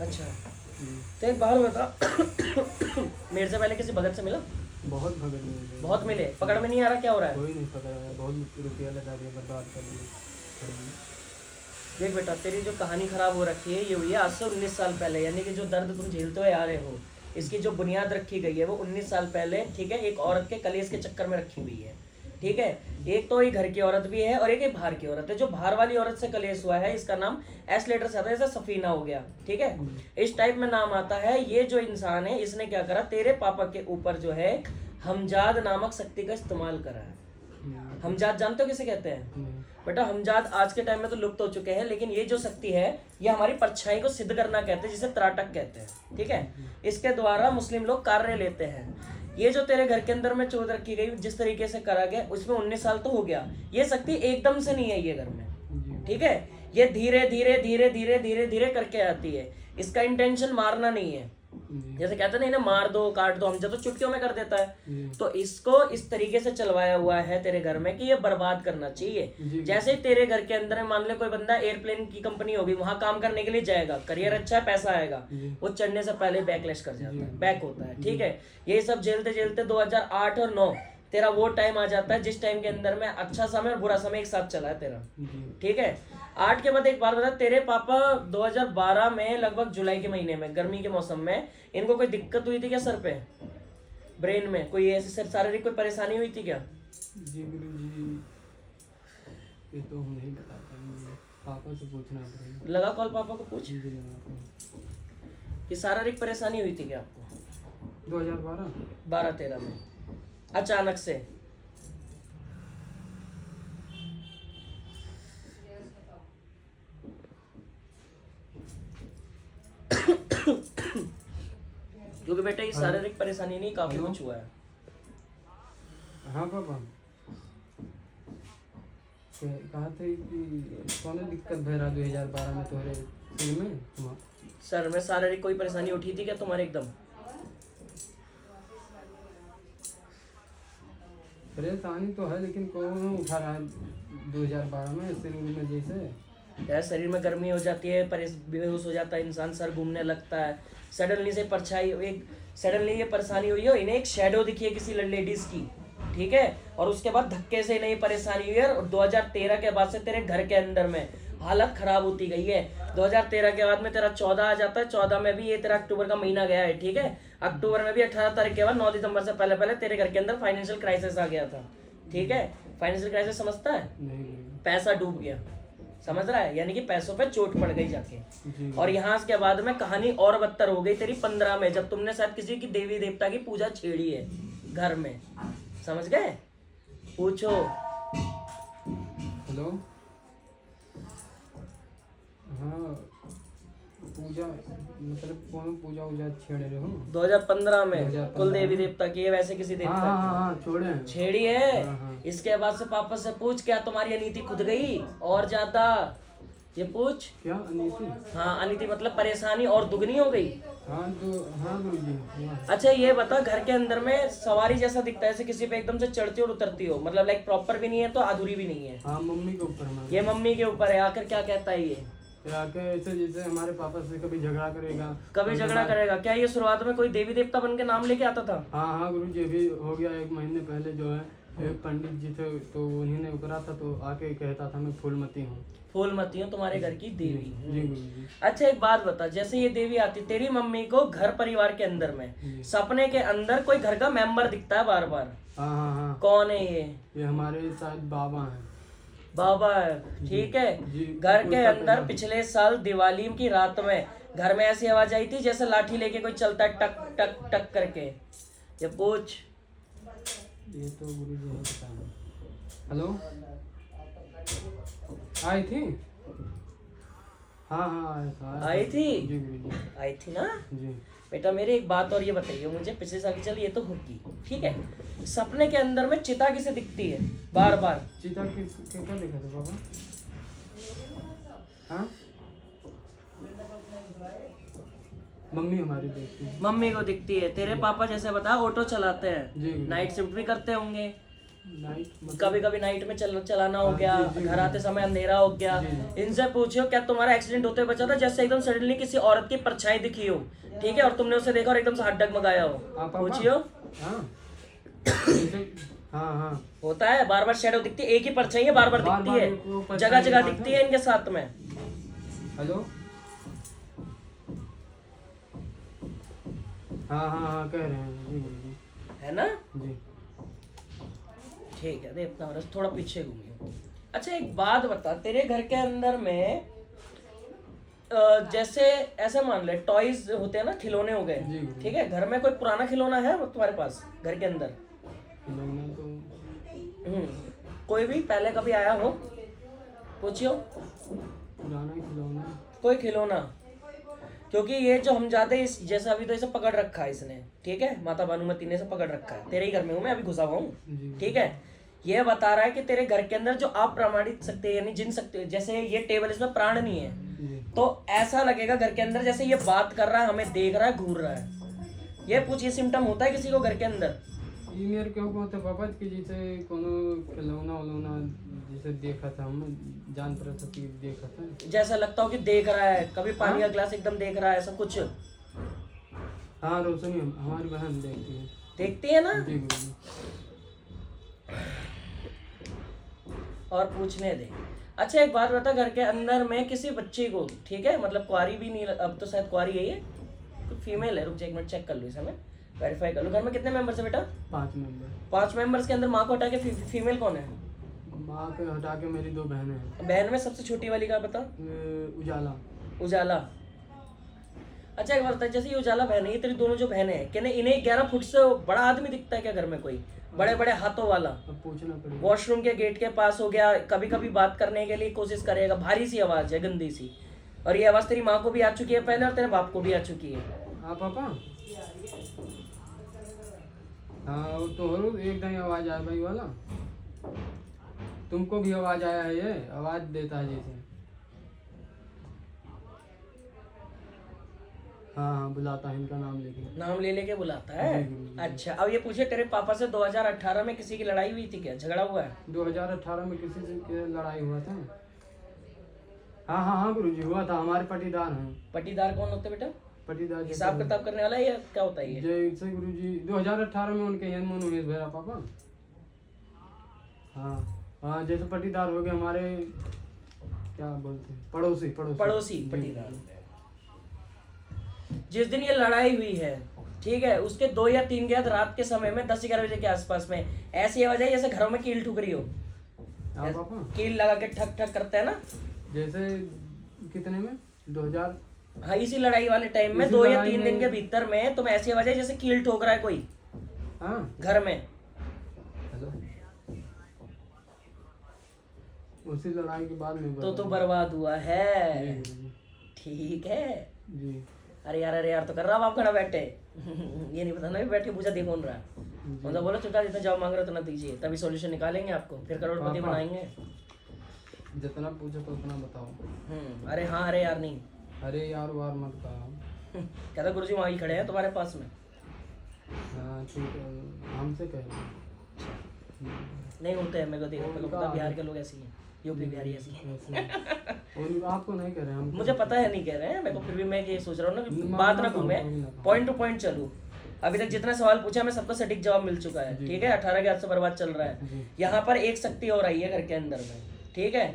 अच्छा, तो एक बार बता मेरे से पहले किसी भगत से मिला? बहुत भगत मिले, बहुत मिले, पकड़ में नहीं आ रहा क्या हो रहा है? कोई नहीं पकड़ रहा है, बहुत रुपया लगा दिया, बर्बाद कर दिया। देख बेटा, तेरी जो कहानी खराब हो रखी है ये हुई है आज से 19 साल पहले, यानी कि जो दर्द तुम झेलते हुए आ रहे हो इसकी जो बुनियाद रखी गई है वो 19 साल पहले, ठीक है, एक औरत के कलेश के चक्कर में रखी हुई है। ठीक है, एक तो ये घर की औरत भी है और एक बाहर की औरत है। जो बाहर वाली औरत से कलेश हुआ है इसका नाम एस लेटर से आता है, जैसे सफीना हो गया, ठीक है, इस टाइप में नाम आता है। ये जो इंसान है इसने क्या करा, तेरे पापा के ऊपर जो है हमजाद नामक शक्ति का इस्तेमाल करा है। हमजाद जानते हो किसे कहते हैं? बेटा हमजाद आज के टाइम में तो लुप्त हो चुके हैं, लेकिन ये जो शक्ति है ये हमारी परछाई को सिद्ध करना कहते हैं, जिसे त्राटक कहते हैं। ठीक है, इसके द्वारा मुस्लिम लोग कार्य लेते हैं। ये जो तेरे घर के अंदर में चोट रखी गई, जिस तरीके से करा गया, उसमें 19 साल तो हो गया। ये शक्ति एकदम से नहीं है ये घर में, ठीक है, ये धीरे धीरे धीरे धीरे धीरे धीरे करके आती है। इसका इंटेंशन मारना नहीं है, जैसे कहते हैं ना, मार दो काट दो, हम जब तो चुटकियों में कर देता है। तो इसको इस तरीके से चलवाया हुआ है तेरे घर में कि ये बर्बाद करना चाहिए। जैसे ही तेरे घर के अंदर मान ले कोई बंदा एयरप्लेन की कंपनी होगी, वहां काम करने के लिए जाएगा, करियर अच्छा है, पैसा आएगा, वो चढ़ने से पहले बैकलैश कर जाता है, बैक होता है। ठीक है, ये सब झेलते झेलते 2008 और 9 तेरा वो टाइम आ जाता है जिस टाइम के अंदर में अच्छा समय और बुरा समय एक साथ चला है तेरा। ठीक है, 8 के बाद एक बात बता, तेरे पापा 2012 में लगभग जुलाई के महीने में गर्मी के मौसम में इनको कोई दिक्कत हुई थी क्या सर पे, ब्रेन में कोई ऐसी शारीरिक कोई परेशानी हुई थी क्या? जी गुरुजी, ये तो हम नहीं बता पाएंगे, पापा से पूछना पड़ेगा। लगा कॉल पापा को पूछ, ये शारीरिक परेशानी हुई थी क्या आपको 12-13 में अचानक से? क्योंकि बेटा ये शारीरिक परेशानी नहीं, काफी कुछ हुआ है। हाँ पापा, कहा थे कि कौन दिक्कत भैरा 2012 में तुम्हारे सिर में? सर में शारीरिक कोई परेशानी उठी थी क्या तुम्हारे? एकदम परेशानी तो है, लेकिन कौन उठा रहा है 2012 में सिर में? जैसे यार शरीर में गर्मी हो जाती है, बेहोश हो जाता है इंसान, सर घूमने लगता है, सडनली से परछाई, एक सडनली ये परेशानी हुई है, इन्हें एक शेडो दिखी है किसी लेडीज की, ठीक है, और उसके बाद धक्के से इन्हें परेशानी हुई है, और 2013 के बाद से तेरे घर के अंदर में हालत खराब होती गई है। 2013 के बाद में तेरा 14 आ जाता है, 14 में भी ये तेरा अक्टूबर का महीना गया है, ठीक है, अक्टूबर में भी 18 तारीख के बाद 9 दिसंबर से पहले पहले तेरे घर के अंदर फाइनेंशियल क्राइसिस आ गया था। ठीक है, फाइनेंशियल क्राइसिस समझता है? पैसा डूब गया, समझ रहा है, यानी कि पैसों पे चोट पड़ गई जाके। और यहाँ के बाद में कहानी और बदतर हो गई तेरी 15 में, जब तुमने शायद किसी की देवी देवता की पूजा छेड़ी है घर में, समझ गए? पूछो। हेलो, हाँ, पूजा मतलब कौन पूजा उजा छेड़ रहे हो? 2015 में कुल देवी देवता की है, वैसे किसी देवता की छोड़े छेड़ी है। इसके बाद से पापा से पूछ, क्या तुम्हारी अनीति खुद गई और ज्यादा? ये पूछ। क्या अनीति? हाँ, अनीति मतलब परेशानी और दुगनी हो गई। हाँ गुरुजी। अच्छा ये बता, घर के अंदर में सवारी जैसा दिखता है, ऐसे किसी पे एकदम से चढ़ती और उतरती हो, मतलब लाइक प्रॉपर भी नहीं है तो अधूरी भी नहीं है? हाँ, मम्मी के ऊपर। ये मम्मी के ऊपर है। आकर क्या कहता है ये? आके ऐसे जैसे हमारे पापा से कभी झगड़ा करेगा, कभी झगड़ा करेगा। क्या ये शुरुआत में कोई देवी देवता बन के नाम लेके आता था? हाँ गुरुजी, अभी हो गया 1 महीने पहले जो है, एक पंडित जी थे तो उन्हीं ने करा था, तो आके कहता था मैं फूलमती हूँ। फूलमती हूँ तुम्हारे घर की देवी? जी गुरुजी। अच्छा एक बात बता, जैसे ये देवी आती, तेरी मम्मी को घर परिवार के अंदर में सपने के अंदर कोई घर का मेंबर दिखता है बार बार? हाँ। कौन है ये हमारे शायद बाबा हैं। बाबा है, ठीक है। घर के अंदर पिछले साल दिवाली की रात में घर में ऐसी आवाज आई थी जैसे लाठी लेके कोई चलता है, टक टक टक करके। ये पूछ। ये तो गुरुजी नहीं पता। हेलो, आई थी? हाँ आई थी? जी गुरुजी। आई थी ना जी बेटा। मेरी एक बात और ये बताइए मुझे, पिछले साल की चल ये तो होगी, ठीक है, सपने के अंदर में चिता किसे दिखती है बार बार? चिता क्या देखा था बाबा? हाँ, मम्मी हमारी देखती है। मम्मी को दिखती है। तेरे पापा जैसे बता ऑटो चलाते हैं, नाइट शिफ्ट भी करते होंगे, नाइट मतलब कभी कभी नाइट में चलाना हो गया, जी, जी, घर आते समय अंधेरा हो गया। जी। इनसे पूछियो क्या तुम्हारा एक्सीडेंट होते हुए बचा था, जैसे एकदम सडनली किसी औरत की परछाई दिखी हो, ठीक है, और तुमने उसे देखा और एकदम से हाथ डगमगाया हो। हाँ पापा। पूछियो। हाँ जैसे हाँ हाँ होता है, बार बार शेडो दिखती है, एक ही परछाई है, बार बार बार दिखती बार है, वो परछाई जगह जगह दिखाता दिखती है। है इनके साथ में। हेलो हाँ हाँ हाँ कह रहे हैं जी गुरुजी। है ना? जी ठीक है, दे इतना बरस थोड़ा पीछे घूमियो। अच्छा एक बात बता, तेरे घर के अंदर में जैसे ऐसा मान ले टॉयज होते हैं ना, खिलौने हो गए, जी गुरुजी। ठीक है, घर में कोई पुराना खिलौना है वो तुम्हारे पास घर के अंदर? खिलौना तो कोई भी पहले कभी आया हो? पूछियो। पुराना खिलौना कोई खिलौना, क्योंकि ये जो हम जाते इस जैसे अभी तो इसे पकड़ रखा है इसने, ठीक है, माता भानुमति ने इसे पकड़ रखा है, तेरे ही घर में हूँ मैं, अभी घुसा हुआ हूँ, जी ठीक है। ये बता रहा है कि तेरे घर के अंदर जो अप्रमाणित शक्ति यानी जिन शक्ति, जैसे ये टेबल इसमें प्राण नहीं है, जी तो ऐसा लगेगा घर के अंदर जैसे ये बात कर रहा है, हमें देख रहा है, घूर रहा है। ये कुछ ये सिम्टम होता है किसी को घर के अंदर? ये मेरे को होता पापा कि जैसे कोनो खिलौना उलौना जैसे देखा था हम जान पड़ा था कि देखा था। जैसा लगता हो कि देख रहा है, कभी पानी का गिलास एकदम देख रहा है, ऐसा कुछ हाँ रोशनी हमारी बहन देखती है। देखती है ना? जी गुरुजी। और पूछने दे। अच्छा एक बात बता, घर के अंदर में किसी बच्ची को, ठीक है, मतलब कुआरी भी नहीं, अब तो शायद कुआरी है ये, तो फीमेल है, रुक जा एक मिनट चेक कर लूँ इसे मैं, वेरीफाई कर लूँ। घर में कितने मेंबर्स है बेटा? 5 मेंबर। 5 मेंबर्स के अंदर माँ को हटा के फीमेल कौन है? माँ के हटा के मेरी 2 बहनें हैं। बहन में सबसे छोटी वाली का पता? उजाला। उजाला। अच्छा एक बात बता, जैसे ये उजाला बहन है, ये तेरी दोनों जो बहनें हैं, क्या इन्हें 11 फुट से बड़ा आदमी दिखता है क्या घर में कोई, बड़े बड़े हाथों वाला? अब पूछना पड़ेगा। वॉशरूम के गेट के पास हो गया, कभी कभी बात करने के लिए कोशिश करेगा, भारी सी आवाज है, गंदी सी, और ये आवाज तेरी माँ को भी आ चुकी है पहले और तेरे बाप को भी आ चुकी है। हाँ पापा। हाँ वो तो हो एकदम आवाज आया भाई वाला। तुमको भी आवाज आया है, ये आवाज देता है जैसे। हाँ हाँ बुलाता है, इनका नाम लेके। नाम ले लेके बुलाता है। जी, जी, जी। अच्छा अब ये पूछे, तेरे पापा से 2018 में किसी की लड़ाई हुई थी क्या, झगड़ा हुआ है? 2018 में किसी से के लड़ाई हुआ था। हाँ हाँ हाँ गुरुजी हुआ था, हमारे पटीदार हैं। पटीदार कौन होते बेटा? पटीदार हिसाब किताब करने वाला है या क्या होता है ये? जैसे गुरुजी 2018 में उनके यनमोन हुए मेरा पापा। हाँ हाँ जैसे पटीदार हो गए हमारे, क्या बोलते हैं, पड़ोसी पड़ोसी पड़ोसी जी, पटीदार। जी। जिस दिन ये लड़ाई हुई है, ठीक है, उसके 2 या 3 के बाद रात के समय में 10-11 बजे के आसपास में ऐसी आवाज आई जैसे घरों में कील ठुक रही हो। हाँ पापा। कील लगा के ठक ठक करते हैं ना, जैसे कितने में 2000। हाँ इसी लड़ाई वाले टाइम में इसी 2 या लड़ाई 3 दिन में- के भीतर में तुम्हें ऐसी आवाज आई जैसे कील ठोक रहा है कोई हाँ घर में। हेलो। उसी लड़ाई के बाद में तो बर्बाद हुआ है। जी गुरुजी। ठीक है। जी अरे यार तो कर रहा बाप खड़ा बैठे ये नहीं पता ना भी बैठ के पूछा देखो रहा है, मतलब बोलो चुका जितना जॉब मांग रहे हो उतना दीजिए, तभी सॉल्यूशन निकालेंगे आपको, फिर करोड़पति पापा। बनाएंगे। जितना पूछो तो उतना बताओ। अरे हाँ अरे यार नहीं अरे यार वार मत कहा। कहता गुरुजी वहीं खड़े हैं तुम्हारे पास में। हाँ ठीक है, हमसे कह रहे नहीं होते हैं, मेरे को देखो, मेरे को पता बिहार के लोग ऐसे ही हैं, यूपी बिहारी ऐसी हैं। आपको नहीं कह रहे हम। मुझे पता है नहीं कह रहे हैं, मेरे को फिर भी मैं ये सोच रहा हूँ ना कि ना, बात ना, ना ना, घूमे, ना, ना। पॉइंट टू पॉइंट चलूँ। अभी तक जितना सवाल पूछा मैं सबका सटीक जवाब मिल चुका है, जी। ठीक है, 18 के हाथ से बर्बाद चल रहा है। जी। यहाँ पर एक शक्ति और आई है घर के अंदर में, ठीक है,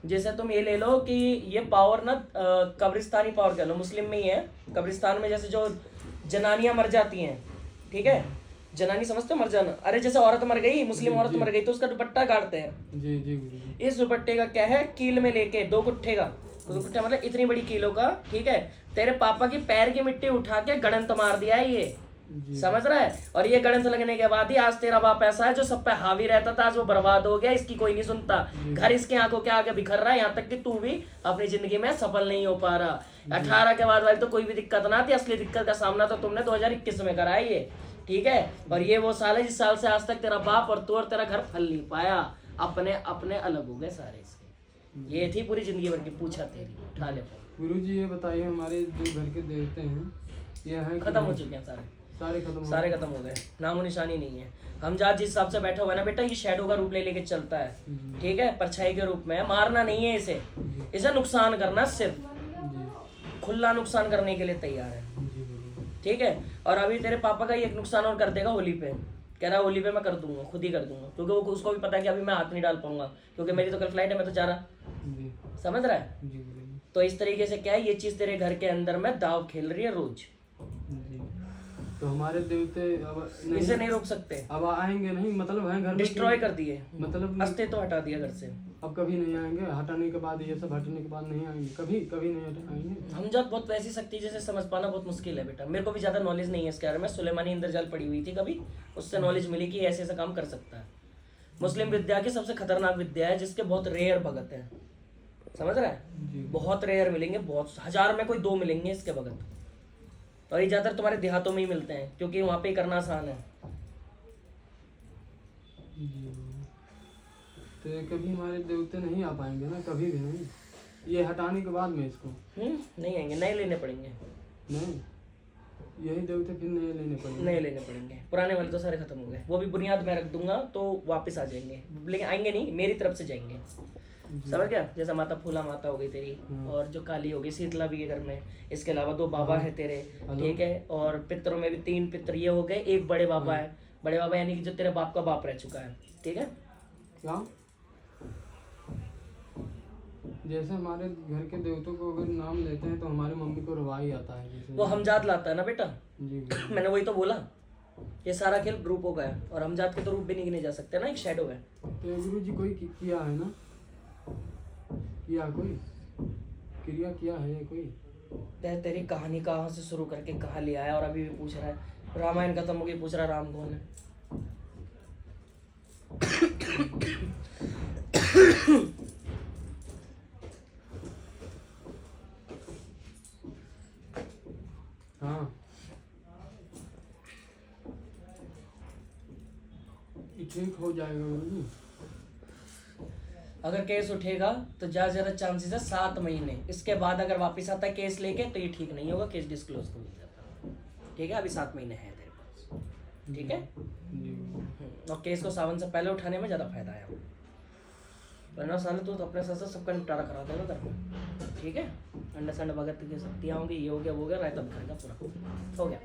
जैसे तुम ये ले लो कि ये पावर ना कब्रिस्तानी पावर कह लो, मुस्लिम में ही है। कब्रिस्तान में जैसे जो जनानियां मर जाती हैं, ठीक है, जनानी समझते हो मर जाना, अरे जैसे औरत मर गई, मुस्लिम जी, औरत जी। मर गई तो उसका दुपट्टा गाड़ते हैं। जी जी गुरुजी। इस दुपट्टे का क्या है, कील में लेके 2 गुट्ठे का, 2 गुट्ठे मतलब इतनी बड़ी कीलों का, ठीक है, तेरे पापा की पैर की मिट्टी उठा के गणंत मार दिया है ये, जी। समझ रहा है। और ये गणंत लगने के बाद ही आज तेरा बाप ऐसा है जो सब पे हावी रहता था, आज वो बर्बाद हो गया, इसकी कोई नहीं सुनता, घर इसके आंखों के आगे बिखर रहा है, यहाँ तक कि तू भी अपनी जिंदगी में सफल नहीं हो पा रहा। 18 के बाद वाली तो कोई भी दिक्कत ना थी, असली दिक्कत का सामना तो तुमने 2021 में करा है ये, ठीक है। और ये वो साल है जिस साल से आज तक तेरा बाप और तू और तेरा घर फल नहीं पाया, अपने अपने अलग हो गए सारे इसके। ये थी पूरी जिंदगी भर की पूछा तेरी, उठा ले फोन। गुरुजी ये बताइए हमारे जो घर के देवते हैं ये हैं कि खत्म हो चुके हैं सारे। सारे खत्म हो सारे खत्म हो गए, नामो निशानी नहीं है। हमजाद जिस हिसाब से बैठा हुआ है ना बेटा, ये शैडो का रूप ले लेके चलता है, ठीक है, परछाई के रूप में। मारना नहीं है इसे, इसे नुकसान करना, सिर्फ जी खुला नुकसान करने के लिए तैयार है, जी बोलिए। ठीक है। और अभी तेरे पापा का ही एक नुकसान और कर देगा होली पे, कह रहा है होली पे मैं कर दूंगा, खुद ही कर दूंगा, क्योंकि वो उसको भी पता है कि अभी मैं हाथ नहीं डाल पाऊंगा, क्योंकि मेरी तो कल फ्लाइट है, मैं तो जा रहा, जी समझ रहा है। जी बोलिए। तो इस तरीके से क्या है, ये चीज तेरे घर के अंदर में दाव खेल रही है रोज, जी तो हमारे देवते अब इसे नहीं रोक सकते, अब आएंगे नहीं, मतलब है घर में डिस्ट्रॉय कर दिए, मतलब अस्तित्व हटा दिया घर से। अब कभी नहीं आएंगे, हटाने के बाद, ये सब हटने के बाद नहीं आएंगे, कभी कभी नहीं आएंगे। हमजाद बहुत वैसी शक्ति जैसे समझ पाना बहुत मुश्किल है बेटा, मेरे को भी ज्यादा नॉलेज नहीं है इसके बारे में। सुलेमानी इंद्रजाल पढ़ी हुई थी कभी, उससे नॉलेज मिली कि ऐसे ऐसा काम कर सकता है। मुस्लिम विद्या की सबसे खतरनाक विद्या है, जिसके बहुत रेयर भगत है, समझ रहा है, जी बहुत रेयर मिलेंगे, बहुत 1000 में कोई 2 मिलेंगे इसके भगत, और ये ज्यादातर तुम्हारे देहातों में ही मिलते हैं, क्योंकि वहां पे ही करना आसान है। जी तो कभी हमारे देवते नहीं आ पाएंगे ना, कभी भी नहीं, ये हटाने के बाद में इसको नहीं आएंगे, नए लेने पड़ेंगे, नहीं, यही देवते फिर नए लेने पड़ेंगे। नए लेने पड़ेंगे, पुराने वाले तो सारे खत्म हो गए, वो भी बुनियाद में रख दूंगा तो वापस आ जाएंगे, लेकिन आएंगे नहीं, मेरी तरफ से जाएंगे, समझ गया। जैसा माता फूला माता हो गई तेरी, और जो काली हो गई, शीतला भी है घर में, इसके अलावा 2 बाबा है तेरे, ठीक है, और पितरों में भी 3 पितर ये हो गए, एक बड़े बाबा है, बड़े बाबा यानी कि जो तेरे बाप का बाप रह चुका है, ठीक है। क्या जैसे हमारे घर के देवतों को अगर नाम लेते हैं तो हमारी मम्मी को रवाई आता है जैसे। वो हमजाद लाता है ना बेटा, जी मैंने वही तो बोला, ये सारा खेल ग्रुप का है, और हमजाद के तो रूप भी नहीं गिने जा सकते ना, एक शैडो है। तो गुरु जी कोई किया है ना, किया कोई क्रिया किया है कोई। तेरी कहानी कहाँ से शुरू करके कहाँ ले आया, और अभी भी पूछ रहा है, रामायण खत्म हो गई, पूछ रहा राम कौन है। हाँ ये ठीक हो जाएगा गुरु जी। अगर केस उठेगा तो ज्यादा चांसेस है 7 महीने, इसके बाद अगर वापस आता है केस लेके तो ये ठीक नहीं होगा, केस डिस्क्लोज हो जाता, ठीक है। अभी 7 महीने है तेरे पास, ठीक है। जी और केस को सावन से पहले उठाने में ज्यादा फायदा है, वरना साले तो अपने साथ साथ सबका निपटारा करा देगा घर में, ठीक है। अंडा संड भगत की शक्तियाँ होंगी, ये हो गया वो हो गया, रायता खाएगा पूरा, हो गया।